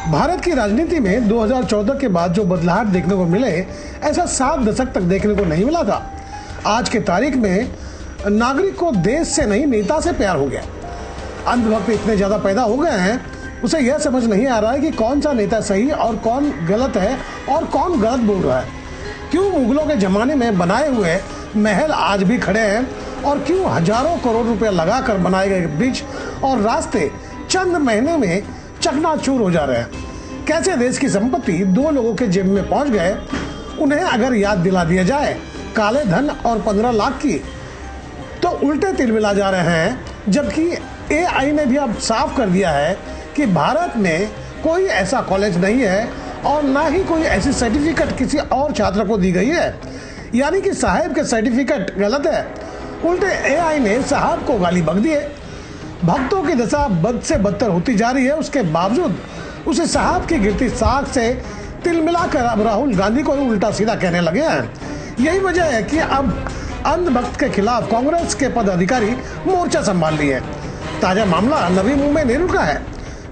भारत की राजनीति में 2014 के बाद जो बदलाव देखने को मिले, ऐसा 7 दशक तक देखने को नहीं मिला था। आज के तारीख में नागरिक को देश से नहीं नेता से प्यार हो गया। अंधभक्त इतने ज्यादा पैदा हो गए हैं, उसे यह समझ नहीं आ रहा है कि कौन सा नेता सही और कौन गलत है और कौन गलत बोल रहा है। क्यों मुगलों के जमाने में बनाए हुए महल आज भी खड़े हैं और क्यों हजारों करोड़ रुपए लगाकर बनाए गए ब्रिज और रास्ते चंद महीने में चकनाचूर हो जा रहे हैं। कैसे देश की संपत्ति 2 लोगों के जेब में पहुंच गए, उन्हें अगर याद दिला दिया जाए काले धन और 15 लाख की, तो उल्टे तिलमिला जा रहे हैं। जबकि AI ने भी अब साफ कर दिया है कि भारत में कोई ऐसा कॉलेज नहीं है और ना ही कोई ऐसी सर्टिफिकेट किसी और छात्र को दी गई है, यानी कि साहब के सर्टिफिकेट गलत है। उल्टे AI ने साहब को गाली बक दिए। भक्तों की दशा बद से बदतर होती जा रही है, उसके बावजूद उसे साहब की गिरती साख से तिलमिलाकर अब राहुल गांधी को उल्टा सीधा कहने लगे हैं। यही वजह है कि अब अंधभक्त के खिलाफ कांग्रेस के पदाधिकारी मोर्चा संभाल लिए। ताजा मामला नवी मुंबई नेहरू का है,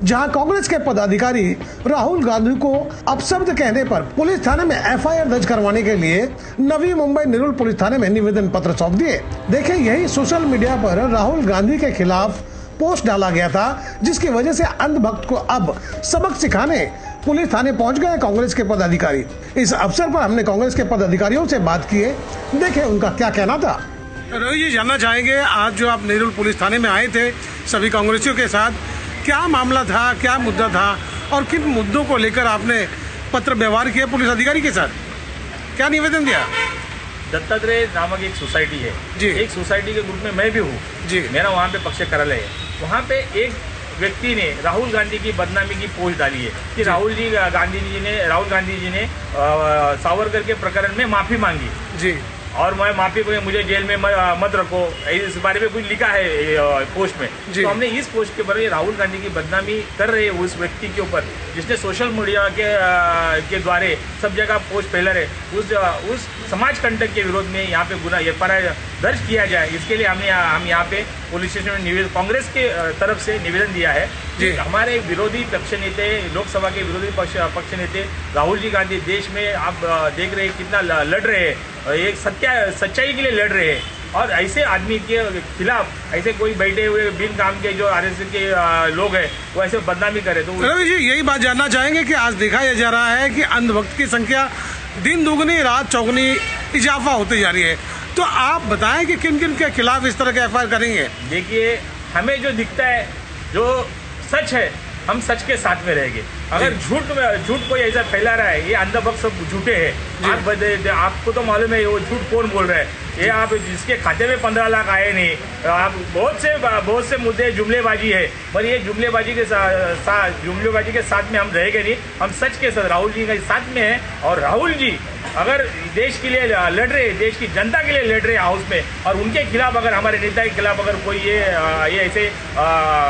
जहां कांग्रेस के पदाधिकारी राहुल गांधी को अपशब्द कहने पर पुलिस थाने में FIR दर्ज करवाने के लिए नवी मुंबई नेहरू पुलिस थाने में निवेदन पत्र सौंप दिए। देखिए, यही सोशल मीडिया पर राहुल गांधी के खिलाफ पोस्ट डाला गया था, जिसकी वजह से अंधभक्त को अब सबक सिखाने पुलिस थाने पहुंच गए कांग्रेस के पदाधिकारी। इस अवसर पर हमने कांग्रेस के पदाधिकारियों से बात की है, देखें उनका क्या कहना था। रोहित जी, जानना चाहेंगे, आज जो आप नेहरू पुलिस थाने में आए थे सभी कांग्रेसियों के साथ, क्या मामला था, क्या मुद्दा था और किन मुद्दों को लेकर आपने पत्र व्यवहार किया पुलिस अधिकारी के साथ, क्या निवेदन दिया? दत्तात्रेय नामक एक सोसाइटी है जी। एक सोसाइटी के ग्रुप में मैं भी हूँ जी। मेरा वहाँ पे पक्ष कार्यालय है। वहाँ पे एक व्यक्ति ने राहुल गांधी की बदनामी की पोस्ट डाली है कि राहुल गांधी जी ने सावरकर के प्रकरण में माफी मांगी जी, और मैं माफी को मुझे जेल में मत रखो, इस बारे में कुछ लिखा है पोस्ट में। तो हमने इस पोस्ट के बारे में राहुल गांधी की बदनामी कर रहे हैं उस व्यक्ति के ऊपर जिसने सोशल मीडिया के द्वारा सब जगह पोस्ट फैला रहे, उस समाज कंटक के विरोध में यहाँ पे गुना FIR दर्ज किया जाए। इसके लिए हम यहाँ पे पुलिस स्टेशन में कांग्रेस के तरफ से निवेदन दिया है कि हमारे विरोधी पक्ष नेता, लोकसभा के विरोधी पक्ष नेता राहुल जी गांधी देश में आप देख रहे हैं कितना लड़ रहे हैं, एक सच्चाई के लिए लड़ रहे हैं, और ऐसे आदमी के खिलाफ ऐसे कोई बैठे हुए बिन काम के जो RSS के लोग हैं वो ऐसे बदनामी करे। तो रवि जी, यही बात जानना चाहेंगे कि आज देखा जा रहा है कि अंधभक्त की संख्या दिन दुगनी रात चौगुनी इजाफा होती जा रही है, तो आप बताएं कि किन किन के खिलाफ इस तरह के FIR करेंगे? देखिए, हमें जो दिखता है, जो सच है, हम सच के साथ में रहेंगे। अगर झूठ कोई ऐसा फैला रहा है, ये अंधभक्त सब झूठे हैं। आपको तो मालूम है वो झूठ कौन बोल रहा है। ये आप जिसके खाते में 15 लाख आए नहीं, आप बहुत से मुद्दे जुमलेबाजी है, पर ये जुमलेबाजी के साथ में हम रहेंगे नहीं। हम सच के साथ राहुल जी के साथ में हैं, और राहुल जी अगर देश के लिए लड़ रहे, देश की जनता के लिए लड़ रहे हाउस में, और उनके खिलाफ अगर हमारे नेता के खिलाफ अगर कोई ये ऐसे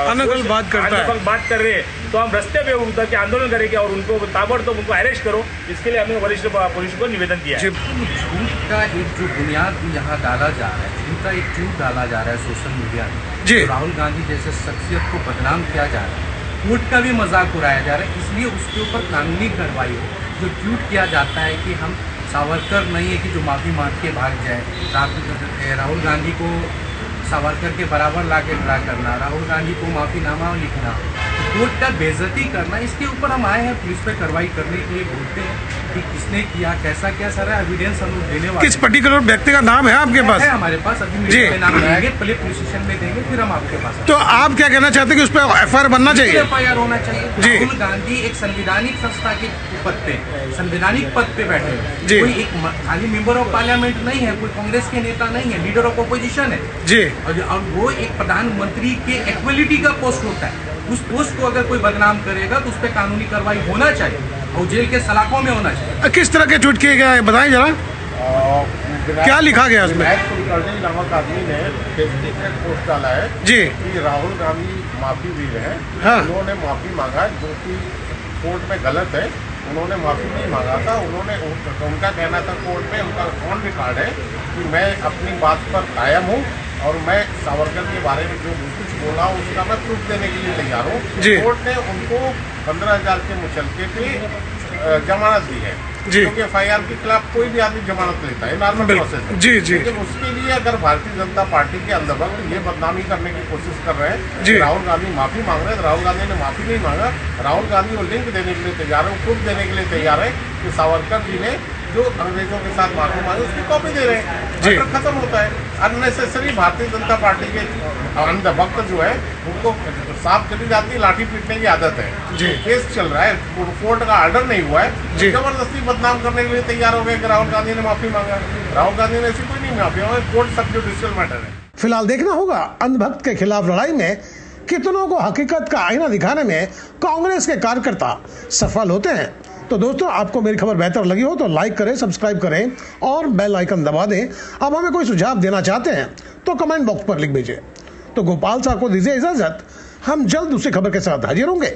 अनगल बात कर रहे हैं, तो हम रास्ते पे उतर के आंदोलन करेंगे और उनको ताबड़तोब उनको अरेस्ट करो। इसके लिए हमने वरिष्ठ पुलिस को निवेदन किया है। झूठ का एक जो बुनियाद यहाँ डाला जा रहा है, झूठा एक झूठ डाला जा रहा है सोशल मीडिया में, तो राहुल गांधी जैसे शख्सियत को बदनाम किया जा रहा है, झूठ का भी मजाक उड़ाया जा रहा है। इसलिए उसके ऊपर कानूनी कार्रवाई हो। जो झूठ किया जाता है कि हम सावरकर नहीं है कि जो माफ़ी मांग के भाग जाए, राहुल गांधी को सावरकर के बराबर ला के खड़ा करना, राहुल गांधी को माफ़ीनामा लिखना, कोर्ट का बेइज्जती करना, इसके ऊपर हम आए हैं पुलिस पे कार्रवाई करने के लिए। बोलते हैं कि किसने किया, कैसा क्या, सारा एविडेंस हम लोग देने वाले। किस पर्टिकुलर व्यक्ति का नाम है आपके पास? है हमारे पास, अभी मीडिया में नाम लगाएंगे, पहले पुलिस स्टेशन में देंगे, फिर हम आपके पास। तो आप क्या कहना चाहते हैं कि उस पर FIR बनना चाहिए? FIR होना चाहिए। राहुल गांधी एक संवैधानिक संस्था के पद पे, संवैधानिक पद पे बैठे हैं। कोई एक खाली मेंबर ऑफ पार्लियामेंट नहीं है, कोई कांग्रेस के नेता नहीं है, लीडर ऑफ ऑपोजिशन है जी, और वो एक प्रधानमंत्री के इक्वलिटी का पोस्ट होता है। उस पोस्ट को अगर कोई बदनाम करेगा तो उस पर कानूनी कार्रवाई होना चाहिए और जेल के सलाखों में होना चाहिए। किस तरह के ट्वीट किए गए हैं बताएं जरा, क्या लिखा गया उसमें? कुलकर्णी नामक आदमी ने फेसबुक पे पोस्ट डाला है जी कि राहुल गांधी माफी भी है। हाँ। उन्होंने माफी मांगा जो कि कोर्ट में गलत है। उन्होंने माफी नहीं मांगा था। उनका कहना था कोर्ट में, उनका फोन रिकॉर्ड है कि मैं अपनी बात पर कायम हूँ और मैं सावरकर के बारे में जो कुछ बोला उसका मैं प्रूफ देने के लिए तैयार हूँ। कोर्ट ने उनको 15,000 के मुचलके पे जमानत दी है, क्योंकि FIR के खिलाफ कोई भी आदमी जमानत लेता है, नॉर्मल प्रोसेस है। लेकिन उसके लिए अगर भारतीय जनता पार्टी के अंदर ये बदनामी करने की कोशिश कर रहे हैं कि राहुल गांधी माफी मांग रहे हैं, तो राहुल गांधी ने माफी नहीं मांगा। राहुल गांधी वो लिंक देने के लिए तैयार है, प्रूफ देने के लिए तैयार है कि सावरकर जी ने जो अंग्रेजों के साथ माफी मांगी उसकी कॉपी दे रहे हैं। मैटर खत्म होता है। अननेसेसरी भारतीय जनता पार्टी के अंधभक्त जो है उनको साफ चली जाती है, लाठी पीटने की आदत है। केस चल रहा है, कोर्ट का ऑर्डर नहीं हुआ है, जबरदस्ती बदनाम करने के लिए तैयार हो गए कि राहुल गांधी ने माफी मांगा। राहुल गांधी ने ऐसी कोई नहीं माफी मांगी, कोर्ट सब जुडिशियल मैटर है। फिलहाल देखना होगा अंधभक्त के खिलाफ लड़ाई में कितनों को हकीकत का आईना दिखाने में कांग्रेस के कार्यकर्ता सफल होते हैं। तो दोस्तों, आपको मेरी खबर बेहतर लगी हो तो लाइक करें, सब्सक्राइब करें और बेल आइकन दबा दें। अब हमें कोई सुझाव देना चाहते हैं तो कमेंट बॉक्स पर लिख दीजिए। तो गोपाल साहब को दीजिए इजाजत, हम जल्द दूसरी खबर के साथ हाजिर होंगे।